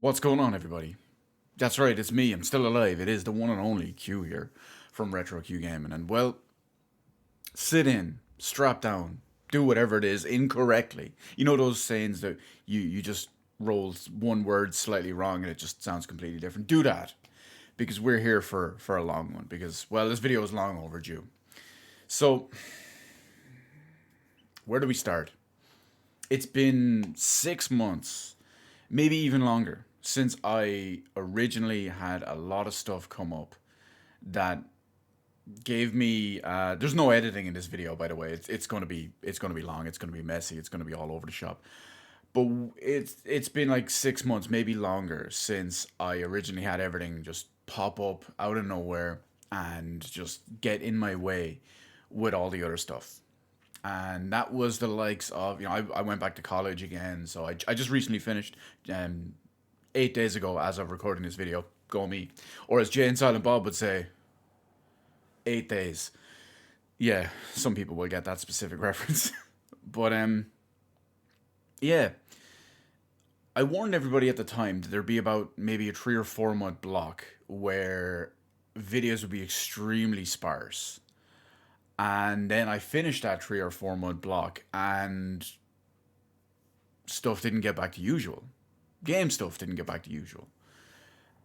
What's going on, everybody? That's right, it's me. I'm still alive. It is the one and only Q here from Retro Q Gaming. And well, sit in, strap down, do whatever it is incorrectly. You know those sayings that you just roll one word slightly wrong and it just sounds completely different. Do that because we're here for a long one. Because well, this video is long overdue. So where do we start? It's been 6 months, maybe even longer, since I originally had a lot of stuff come up that gave me. There's no editing in this video, by the way. It's gonna be long. It's gonna be messy. It's gonna be all over the shop. But it's been like 6 months, maybe longer, since I originally had everything just pop up out of nowhere and just get in my way with all the other stuff. And that was the likes of, I went back to college again. So I just recently finished 8 days ago as of recording this video. Go me. Or as Jay and Silent Bob would say, 8 days. Yeah, some people will get that specific reference. But yeah, I warned everybody at the time that there'd be about maybe a 3 or 4 month block where videos would be extremely sparse. And then I finished that 3 or 4 month block and stuff didn't get back to usual. Game stuff didn't get back to usual.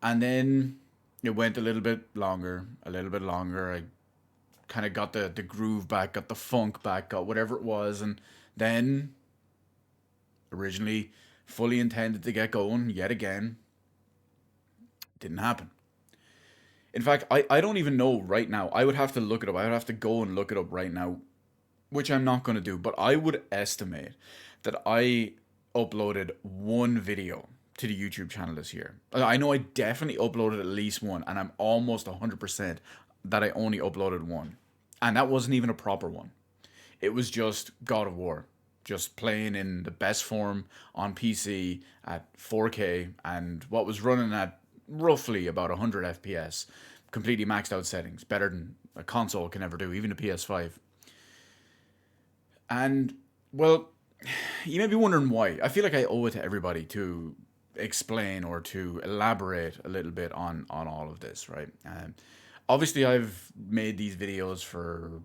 And then it went a little bit longer, a little bit longer. I kind of got the groove back, got the funk back, got whatever it was. And then originally fully intended to get going yet again. Didn't happen. In fact, I don't even know right now. I would have to look it up. I would have to go and look it up right now, which I'm not going to do. But I would estimate that I uploaded one video to the YouTube channel this year. I know I definitely uploaded at least one, and I'm almost 100% that I only uploaded one. And that wasn't even a proper one. It was just God of War, just playing in the best form on PC at 4K and what was running at roughly about 100 FPS, completely maxed out settings, better than a console can ever do, even a PS5. And well, you may be wondering why. I feel like I owe it to everybody to explain or to elaborate a little bit on all of this, right? Obviously, I've made these videos for,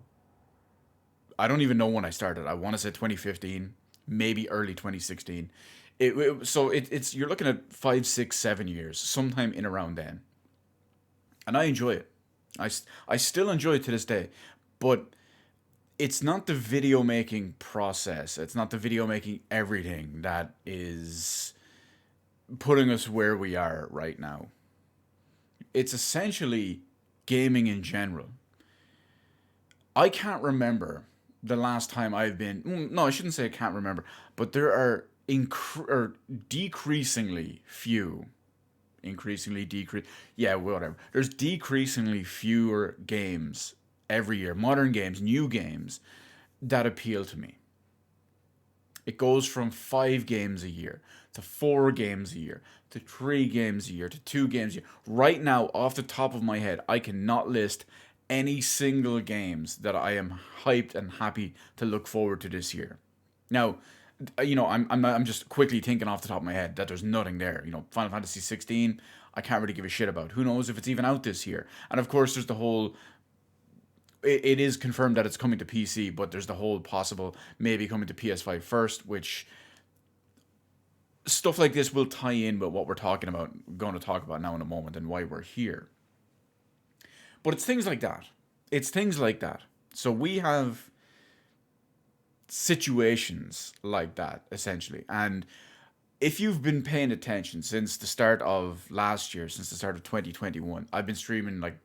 I don't even know when I started. I want to say 2015, maybe early 2016. It's you're looking at 5, 6, 7 years, sometime in around then, and I enjoy it. I still enjoy it to this day, but it's not the video making process. It's not the video making everything that is putting us where we are right now. It's essentially gaming in general. I can't remember the last time I've been. No, I shouldn't say I can't remember, but there are or decreasingly few. Increasingly decrease. Yeah, whatever. There's decreasingly fewer games every year, modern games, new games that appeal to me. It goes from 5 games a year to 4 games a year to 3 games a year to 2 games a year. Right now, off the top of my head, I cannot list any single games that I am hyped and happy to look forward to this year. Now, I'm just quickly thinking off the top of my head that there's nothing there. Final Fantasy 16, I can't really give a shit about. Who knows if it's even out this year? And of course, there's the whole. It is confirmed that it's coming to PC, but there's the whole possible maybe coming to PS5 first, which stuff like this will tie in with what we're talking about, going to talk about now in a moment, and why we're here. But it's things like that. It's things like that. So we have situations like that essentially, and if you've been paying attention since the start of last year, since the start of 2021, I've been streaming like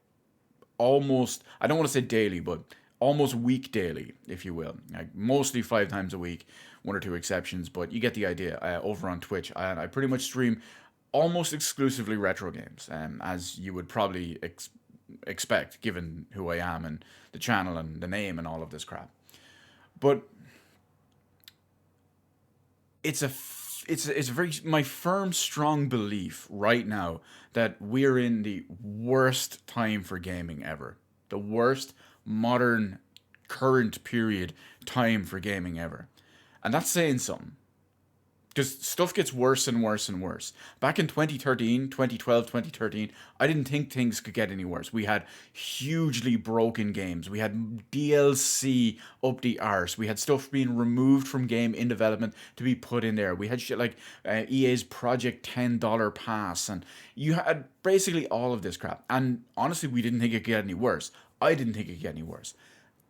almost, I don't want to say daily, but almost week daily, if you will. Like mostly 5 times a week, one or two exceptions, but you get the idea. Over on Twitch, I pretty much stream almost exclusively retro games, as you would probably expect, given who I am and the channel and the name and all of this crap. But it's a it's a very my firm strong belief right now that we're in the worst time for gaming ever, the worst modern current period time for gaming ever, and that's saying something because stuff gets worse and worse and worse. Back in 2013, 2012, 2013, I didn't think things could get any worse. We had hugely broken games. We had DLC up the arse. We had stuff being removed from game in development to be put in there. We had shit like EA's Project $10 Pass, and you had basically all of this crap. And honestly, we didn't think it could get any worse. I didn't think it could get any worse.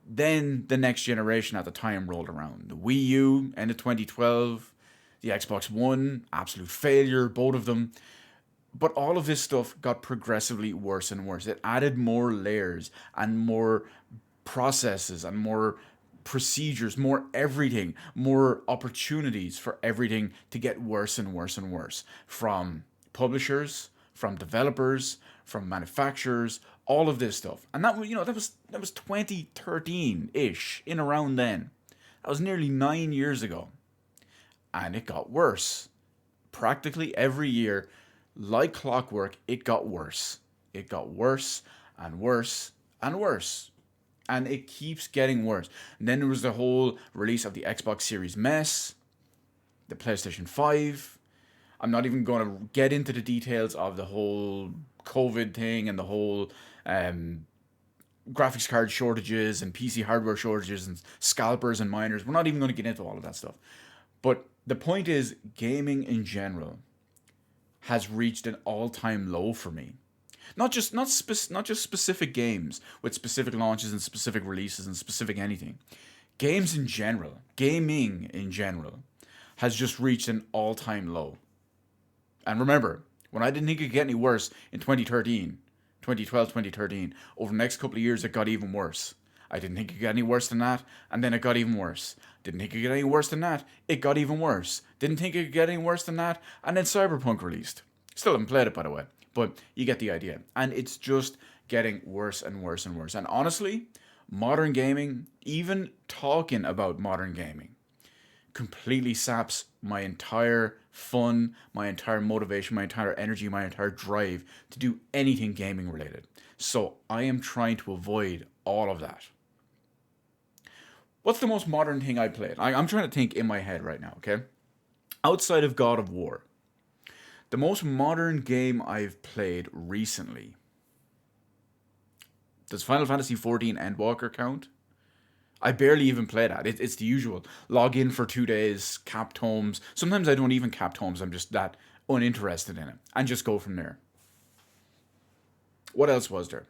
Then the next generation at the time rolled around. The Wii U, end of 2012. The Xbox One, absolute failure, both of them. But all of this stuff got progressively worse and worse. It added more layers and more processes and more procedures, more everything, more opportunities for everything to get worse and worse and worse. From publishers, from developers, from manufacturers, all of this stuff. And that was 2013-ish, in around then. That was nearly 9 years ago. And it got worse. Practically every year, like clockwork, it got worse. It got worse and worse and worse. And it keeps getting worse. And then there was the whole release of the Xbox Series mess, the PlayStation 5. I'm not even going to get into the details of the whole COVID thing and the whole graphics card shortages and PC hardware shortages and scalpers and miners. We're not even going to get into all of that stuff. But the point is, gaming in general has reached an all-time low for me. Not just specific games with specific launches and specific releases and specific anything. Games in general, gaming in general, has just reached an all-time low. And remember, when I didn't think it could get any worse in 2013, 2012, 2013, over the next couple of years it got even worse. I didn't think it could get any worse than that, and then it got even worse. Didn't think it could get any worse than that, it got even worse. Didn't think it could get any worse than that, and then Cyberpunk released. Still haven't played it, by the way, but you get the idea. And it's just getting worse and worse and worse. And honestly, modern gaming, even talking about modern gaming, completely saps my entire fun, my entire motivation, my entire energy, my entire drive to do anything gaming related. So I am trying to avoid all of that. What's the most modern thing I played? I'm trying to think in my head right now, okay? Outside of God of War, the most modern game I've played recently. Does Final Fantasy XIV Endwalker count? I barely even play that. It's the usual. Log in for 2 days, cap tomes. Sometimes I don't even cap tomes. I'm just that uninterested in it. And just go from there. What else was there?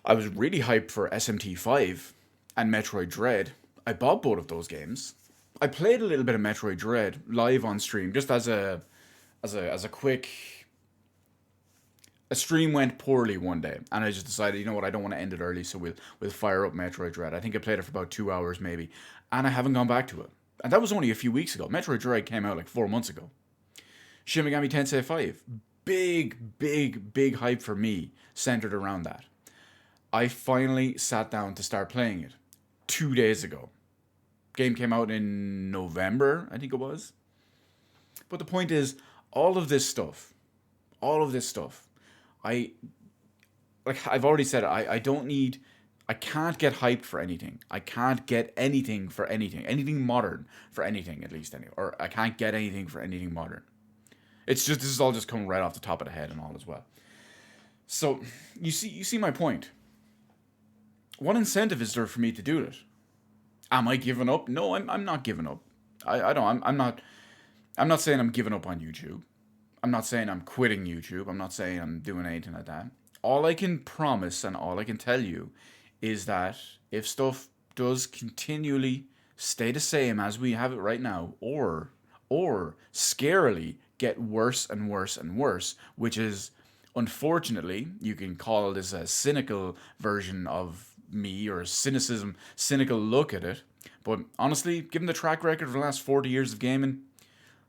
I was really hyped for SMT5 and Metroid Dread. I bought both of those games. I played a little bit of Metroid Dread live on stream, just as a quick. A stream went poorly one day, and I just decided, you know what, I don't want to end it early, so we'll fire up Metroid Dread. I think I played it for about 2 hours maybe, and I haven't gone back to it. And that was only a few weeks ago. Metroid Dread came out like 4 months ago. Shin Megami Tensei 5, big hype for me centered around that. I finally sat down to start playing it 2 days ago. Game came out in November, I think it was. But the point is, all of this stuff, I've already said it, I can't get hyped for anything. I can't get anything for anything modern for anything, at least, or I can't get anything for anything modern. It's just, this is all just coming right off the top of the head and all as well. So, you see my point. What incentive is there for me to do it? Am I giving up? No, I'm not giving up. I'm not saying I'm giving up on YouTube. I'm not saying I'm quitting YouTube. I'm not saying I'm doing anything like that. All I can promise and all I can tell you is that if stuff does continually stay the same as we have it right now, or scarily get worse and worse and worse, which is, unfortunately, you can call this a cynical version of me, or a cynical look at it. But honestly, given the track record of the last 40 years of gaming,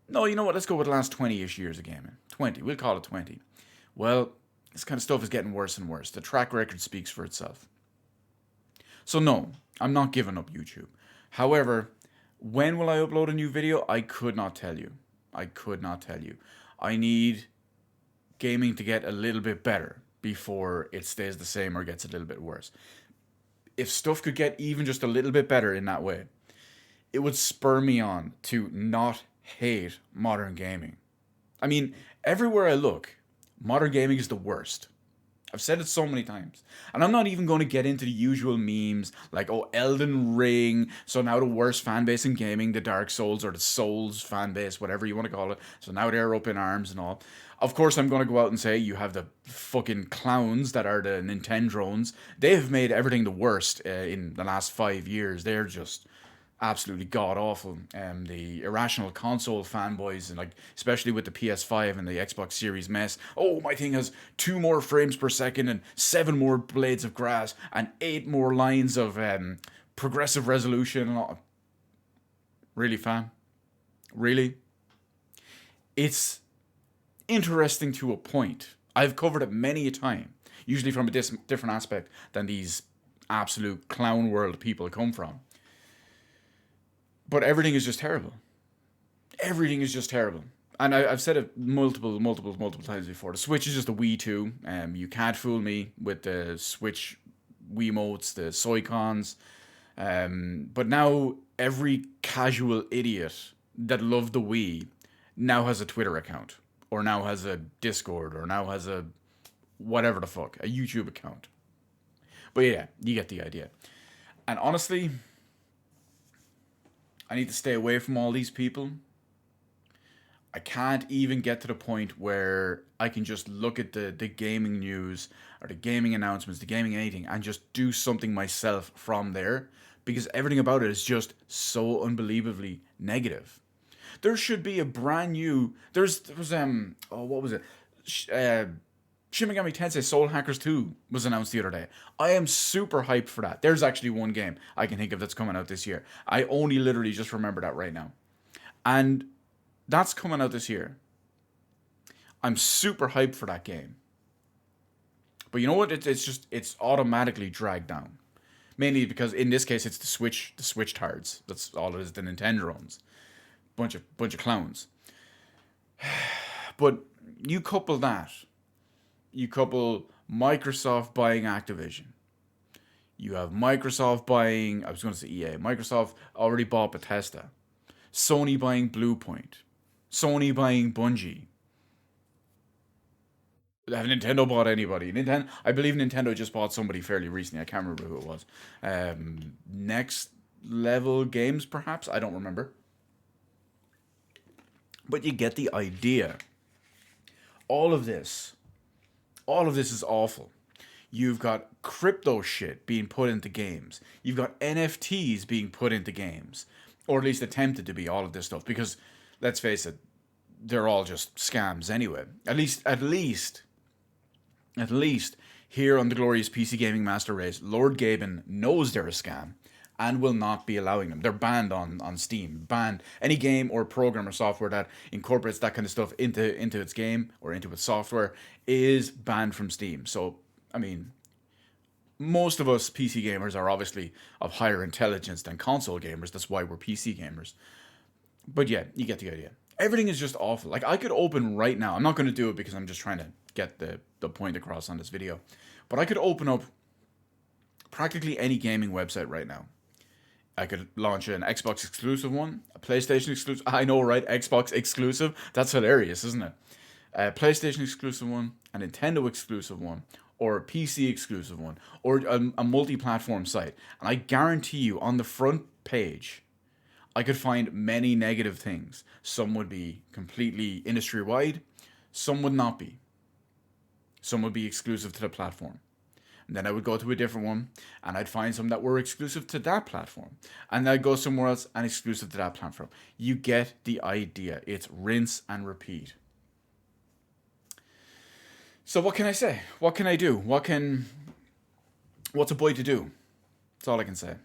no, you know what, let's go with the last 20-ish years of gaming. 20, we'll call it 20. Well, this kind of stuff is getting worse and worse. The track record speaks for itself. So no, I'm not giving up YouTube. However, when will I upload a new video? I could not tell you. I need gaming to get a little bit better before it stays the same or gets a little bit worse. If stuff could get even just a little bit better in that way, it would spur me on to not hate modern gaming. I mean, everywhere I look, modern gaming is the worst. I've said it so many times. And I'm not even going to get into the usual memes like, oh, Elden Ring, so now the worst fan base in gaming, the Dark Souls or the Souls fan base, whatever you want to call it. So now they're up in arms and all. Of course, I'm going to go out and say you have the fucking clowns that are the Nintendrones. They have made everything the worst in the last 5 years. They're just absolutely god awful. The irrational console fanboys, and like especially with the PS5 and the Xbox Series mess. Oh, my thing has 2 more frames per second and 7 more blades of grass and 8 more lines of progressive resolution. And all. Really, fam? Really? It's interesting to a point. I've covered it many a time, usually from a different aspect than these absolute clown world people come from. But everything is just terrible. Everything is just terrible. And I've said it multiple times before. The Switch is just a Wii 2. You can't fool me with the Switch Wiimotes, the Soy-Cons. But now every casual idiot that loved the Wii now has a Twitter account, or now has a Discord, or now has a whatever the fuck, a YouTube account. But yeah, you get the idea. And honestly, I need to stay away from all these people. I can't even get to the point where I can just look at the gaming news or the gaming announcements, the gaming anything, and just do something myself from there because everything about it is just so unbelievably negative. There should be a brand new. There was oh, what was it? Shin Megami Tensei Soul Hackers 2 was announced the other day. I am super hyped for that. There's actually one game I can think of that's coming out this year. I only literally just remember that right now. And that's coming out this year. I'm super hyped for that game. But you know what? It's automatically dragged down. Mainly because in this case it's the Switch tards. That's all it is, the Nintendrones. Bunch of clowns. But you couple that. You couple Microsoft buying Activision. You have Microsoft buying, I was going to say EA. Microsoft already bought Bethesda. Sony buying Bluepoint. Sony buying Bungie. Have Nintendo bought anybody? I believe Nintendo just bought somebody fairly recently. I can't remember who it was. Next Level Games, perhaps? I don't remember. But you get the idea. All of this is awful. You've got crypto shit being put into games. You've got NFTs being put into games, or at least attempted to be, all of this stuff. Because let's face it, they're all just scams anyway. At least here on the glorious PC Gaming Master Race, Lord Gaben knows they're a scam and will not be allowing them. They're banned on Steam. Banned. Any game or program or software that incorporates that kind of stuff into its game or into its software is banned from Steam. So, I mean, most of us PC gamers are obviously of higher intelligence than console gamers. That's why we're PC gamers. But yeah, you get the idea. Everything is just awful. Like, I could open right now. I'm not going to do it because I'm just trying to get the point across on this video. But I could open up practically any gaming website right now. I could launch an Xbox exclusive one, a PlayStation exclusive. I know, right? Xbox exclusive. That's hilarious, isn't it? A PlayStation exclusive one, a Nintendo exclusive one, or a PC exclusive one, or a multi-platform site. And I guarantee you, on the front page, I could find many negative things. Some would be completely industry-wide. Some would not be. Some would be exclusive to the platform. And then I would go to a different one and I'd find some that were exclusive to that platform. And then I'd go somewhere else and exclusive to that platform. You get the idea. It's rinse and repeat. So what can I say? What can I do? What's a boy to do? That's all I can say.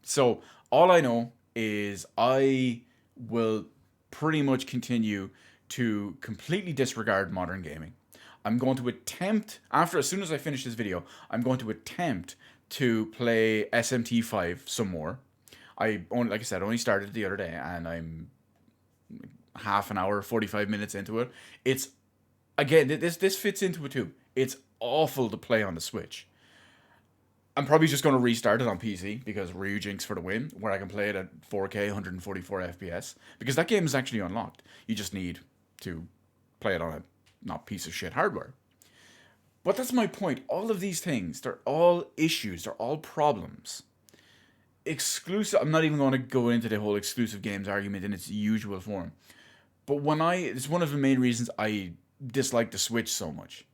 So all I know is I will pretty much continue to completely disregard modern gaming. I'm going to attempt, as soon as I finish this video, I'm going to attempt to play SMT5 some more. Like I said, only started the other day, and I'm half an hour, 45 minutes into it. It's, again, this fits into it too. It's awful to play on the Switch. I'm probably just going to restart it on PC because Ryujinx for the win, where I can play it at 4K, 144 FPS. Because that game is actually unlocked. You just need to play it on a not piece of shit hardware. But that's my point. All of these things, they're all issues, they're all problems. Exclusive, I'm not even going to go into the whole exclusive games argument in its usual form. But it's one of the main reasons I dislike the Switch so much.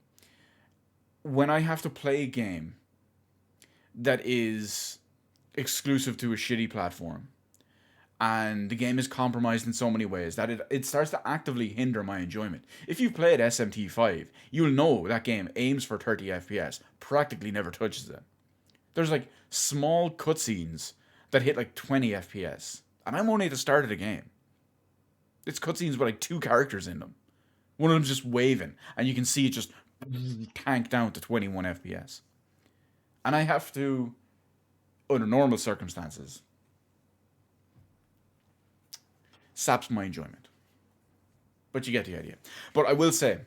When I have to play a game that is exclusive to a shitty platform, and the game is compromised in so many ways that it starts to actively hinder my enjoyment. If you've played SMT5, you'll know that game aims for 30 FPS, practically never touches it. There's like small cutscenes that hit like 20 FPS, and I'm only at the start of the game. It's cutscenes with like two characters in them. One of them's just waving, and you can see it just tank down to 21 FPS. And I have to, under normal circumstances, saps my enjoyment. But you get the idea. But I will say,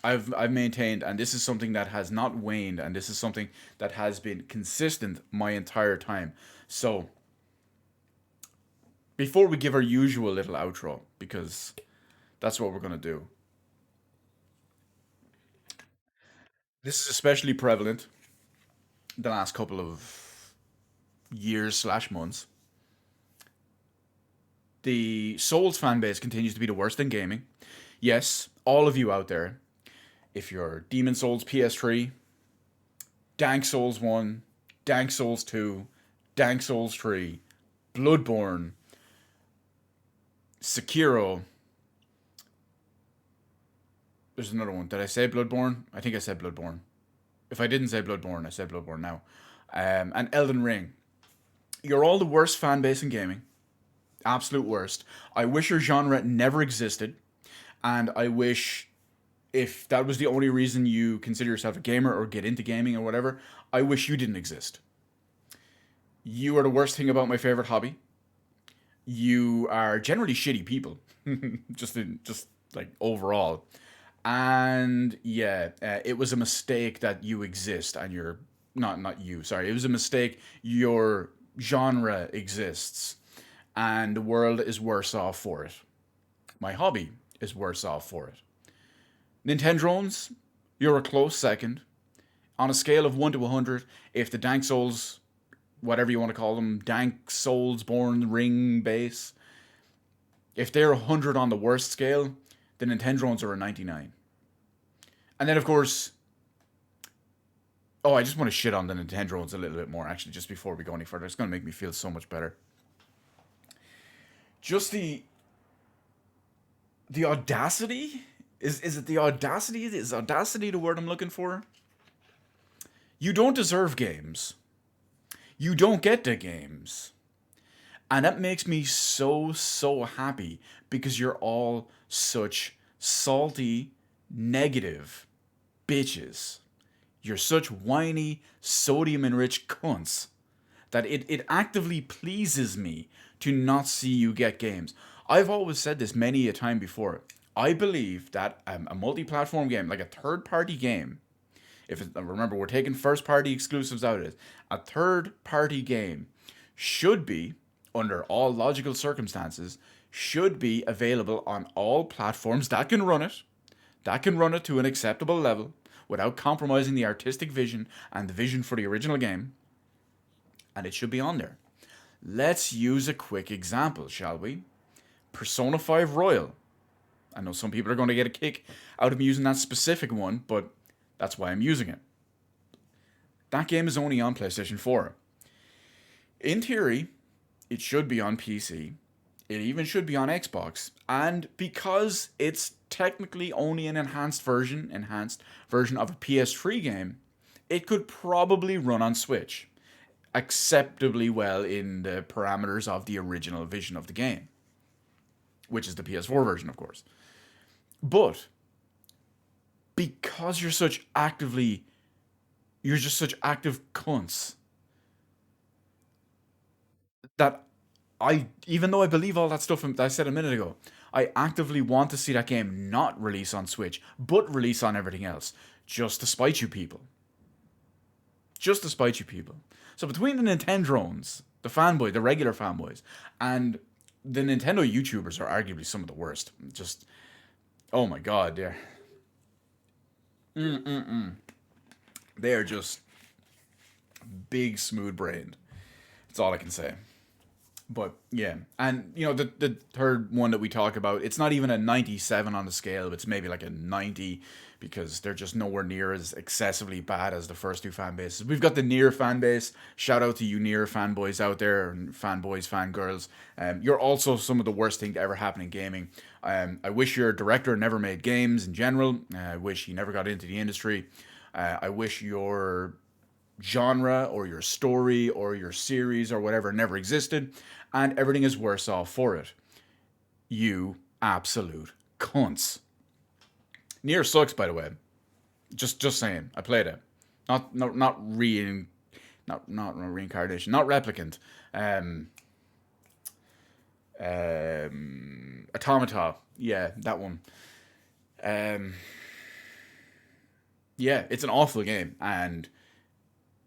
I've maintained, and this is something that has not waned, and this is something that has been consistent my entire time. So, before we give our usual little outro, because that's what we're gonna do. This is especially prevalent the last couple of years slash months. The Souls fan base continues to be the worst in gaming. Yes, all of you out there, if you're Demon Souls PS3, Dank Souls 1, Dank Souls 2, Dank Souls 3, Bloodborne, Sekiro. There's another one. Did I say Bloodborne? I think I said Bloodborne. If I didn't say Bloodborne, I said Bloodborne now. And Elden Ring. You're all the worst fan base in gaming. Absolute worst. I wish your genre never existed. And I wish, if that was the only reason you consider yourself a gamer or get into gaming or whatever, I wish you didn't exist. You are the worst thing about my favorite hobby. You are generally shitty people, just like overall. And yeah, it was a mistake that you exist, and you're not you. Sorry, it was a mistake. Your genre exists, and the world is worse off for it. My hobby is worse off for it. Nintendrones, you're a close second. On a scale of 1 to 100, if the Dank Souls, whatever you want to call them, Dank Souls Born Ring base, if they're 100 on the worst scale, the Nintendrones are a 99. And then, of course, oh, I just want to shit on the Nintendrones a little bit more, actually, just before we go any further. It's going to make me feel so much better. Just the audacity? Is it the audacity? Is audacity the word I'm looking for? You don't deserve games. You don't get the games. And that makes me so happy because you're all such salty, negative bitches. You're such whiny, sodium enriched cunts that it actively pleases me to not see you get games. I've always said this many a time before. I believe that a multi platform game, like a third party game, remember, we're taking first party exclusives out of it, a third party game should be, under all logical circumstances, should be available on all platforms that can run it to an acceptable level without compromising the artistic vision and the vision for the original game, and it should be on there. Let's use a quick example, shall we? Persona 5 Royal. I know some people are going to get a kick out of me using that specific one, but that's why I'm using it. That game is only on PlayStation 4. In theory, it should be on PC. It even should be on Xbox. And because it's technically only an enhanced version of a PS3 game, it could probably run on Switch acceptably well in the parameters of the original vision of the game, which is the PS4 version, of course. But because you're just such active cunts that even though I believe all that stuff that I said a minute ago, I actively want to see that game not release on Switch, but release on everything else, just to spite you people. Just to spite you people. So between the Nintendrones, the regular fanboys, and the Nintendo YouTubers are arguably some of the worst. Just, oh my god, they are just big smooth brained. That's all I can say. But yeah, and the third one that we talk about, it's not even a 97 on the scale. It's maybe like a 90 because they're just nowhere near as excessively bad as the first two fan bases. We've got the Nier fan base. Shout out to you Nier fanboys out there and fanboys, fangirls. You're also some of the worst thing to ever happen in gaming. I wish your director never made games in general. I wish he never got into the industry. I wish your genre or your story or your series or whatever never existed, and everything is worse off for it. You absolute cunts. Nier sucks, by the way. Just saying. I played it. Not reincarnation, not replicant. Um, Automata. Yeah, that one. Um, yeah, it's an awful game, and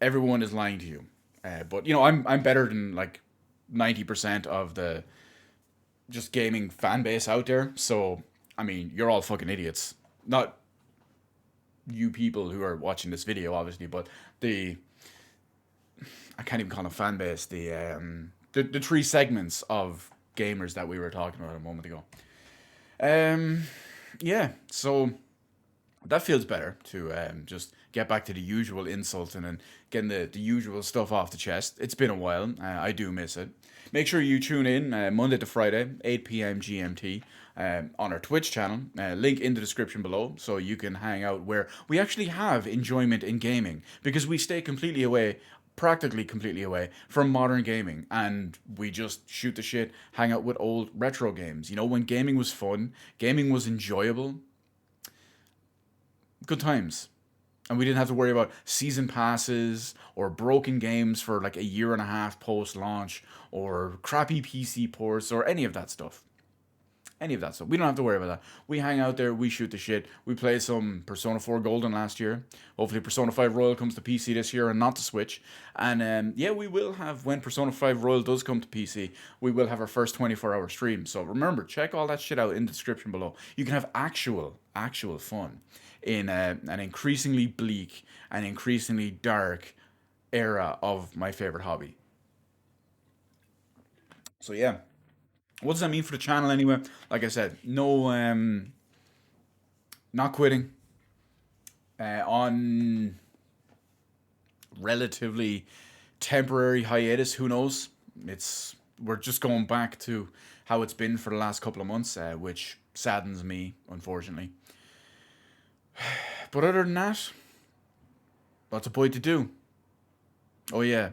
everyone is lying to you. But I'm better than like 90% of the just gaming fan base out there. So I mean, you're all fucking idiots. Not you people who are watching this video, obviously, but the I can't even call them fan base. The three segments of gamers that we were talking about a moment ago. Um, yeah. So that feels better to just get back to the usual insulting and getting the usual stuff off the chest. It's been a while. I do miss it. Make sure you tune in Monday to Friday, 8 p.m. GMT, on our Twitch channel. Link in the description below so you can hang out where we actually have enjoyment in gaming because we stay completely away. Practically completely away from modern gaming, and we just shoot the shit, hang out with old retro games. When gaming was fun, gaming was enjoyable, good times. And we didn't have to worry about season passes or broken games for like a year and a half post launch or crappy PC ports or any of that stuff. Any of that stuff. We don't have to worry about that. We hang out there, we shoot the shit. We play some Persona 4 Golden last year. Hopefully Persona 5 Royal comes to PC this year and not to Switch. And yeah, we will have, when Persona 5 Royal does come to PC, we will have our first 24-hour stream. So remember, check all that shit out in the description below. You can have actual fun in an increasingly bleak and increasingly dark era of my favorite hobby. So yeah, what does that mean for the channel anyway? Like I said, no, not quitting. On relatively temporary hiatus. Who knows? We're just going back to how it's been for the last couple of months, which saddens me, unfortunately. But other than that, what's a boy to do? Oh yeah,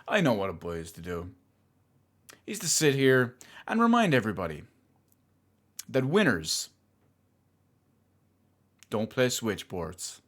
I know what a boy is to do. He's to sit here and remind everybody that winners don't play switchboards.